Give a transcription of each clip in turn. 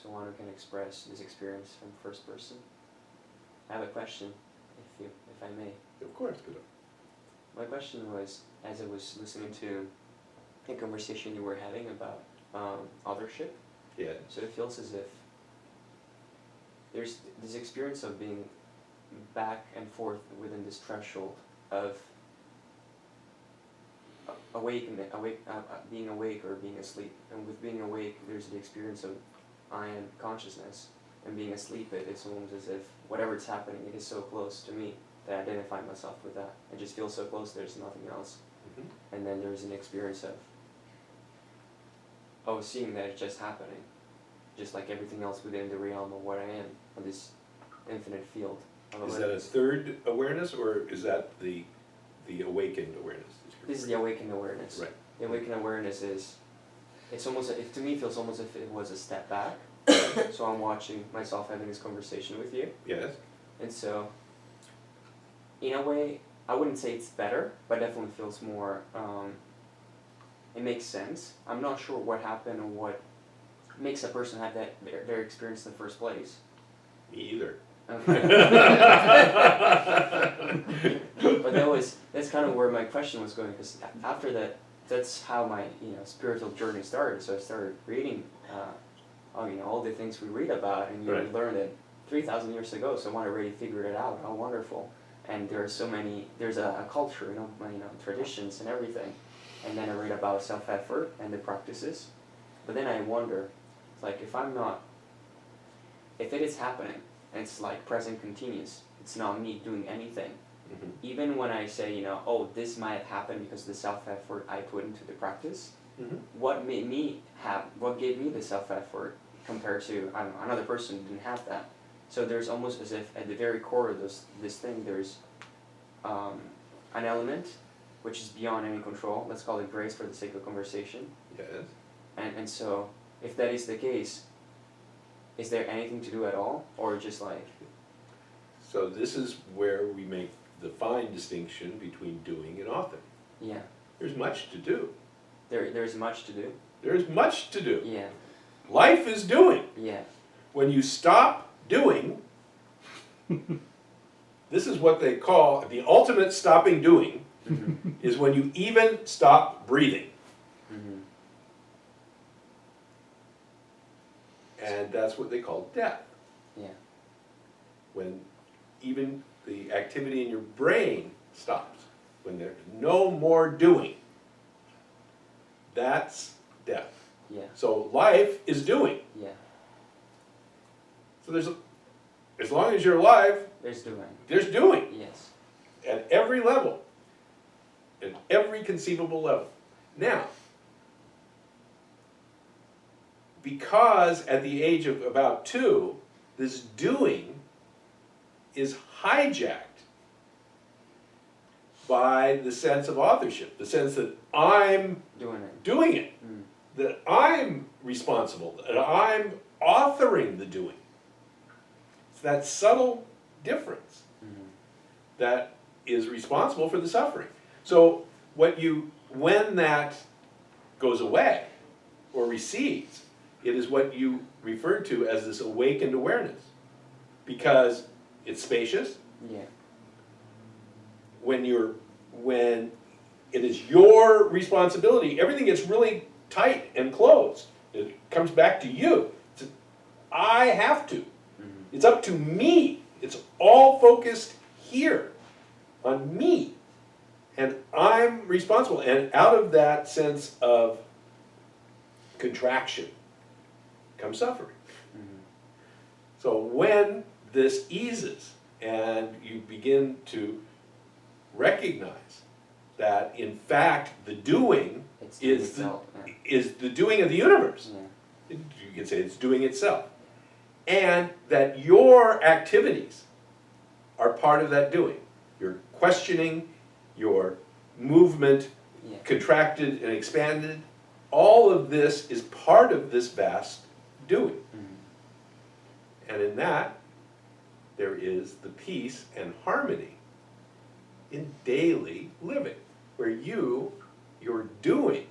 someone who can express this experience from first person. I have a question, if I may. Of course, good. My question was, as I was listening to a conversation you were having about authorship, Yeah. so it feels as if there's this experience of being back and forth within this threshold of being awake or being asleep. And with being awake, there's the experience of I am consciousness, and being asleep, it's almost as if whatever's happening, it is so close to me that I identify myself with that. I just feel so close, there's nothing else. Mm-hmm. And then there's an experience of seeing that it's just happening, just like everything else within the realm of what I am, of this infinite field of Is awareness. that a third awareness, or is that the awakened awareness? This is the awakened awareness. Right. The awakened awareness is, it's almost, to me, it feels almost as if it was a step back. So I'm watching myself having this conversation with you. Yes. And so, in a way, I wouldn't say it's better, but definitely feels more, it makes sense. I'm not sure what happened or what makes a person have their experience in the first place. Me either. Okay. But that's kind of where my question was going, because after that, that's how my spiritual journey started. So I started reading all the things we read about, and Right. we learned it 3,000 years ago. So when I already figured it out, how wonderful! And there are so many. There's a culture, traditions and everything. And then I read about self-effort and the practices. But then I wonder, like, if it is happening, and it's like present continuous, it's not me doing anything. Mm-hmm. Even when I say, this might have happened because of the self-effort I put into the practice, Mm-hmm. what gave me the self-effort compared to another person who didn't have that. So there's almost as if at the very core of this thing, there's an element which is beyond any control. Let's call it grace for the sake of conversation. Yes. And so if that is the case, is there anything to do at all, or just like? So this is where we make the fine distinction between doing and author. Yeah. There's much to do. There's much to do. There's much to do. Yeah. Life is doing. Yeah. When you stop doing, this is what they call the ultimate stopping doing, Mm-hmm. is when you even stop breathing. Mm-hmm. And that's what they call death. Yeah. When even the activity in your brain stops. When there's no more doing. That's death. Yeah. So life is doing. Yeah. So as long as you're alive, There's doing. there's doing. Yes. At every level. At every conceivable level. Now, because at the age of about 2, this doing is hijacked by the sense of authorship, the sense that I'm Doing it. doing it, Mm. that I'm responsible, that I'm authoring the doing. It's that subtle difference Mm-hmm. that is responsible for the suffering. So when that goes away or recedes, it is what you referred to as this awakened awareness, because it's spacious. Yeah. When it is your responsibility, everything gets really tight and closed. It comes back to you. I have to. Mm-hmm. It's up to me. It's all focused here on me. And I'm responsible. And out of that sense of contraction comes suffering. Mm-hmm. So when this eases and you begin to recognize that in fact the doing It's is itself. is the doing of the universe. Yeah. You can say it's doing itself. And that your activities are part of that doing. Your questioning, your movement, Yeah. contracted and expanded, all of this is part of this vast doing. Mm-hmm. And in that, there is the peace and harmony in daily living, where your doing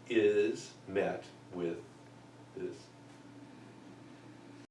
is met with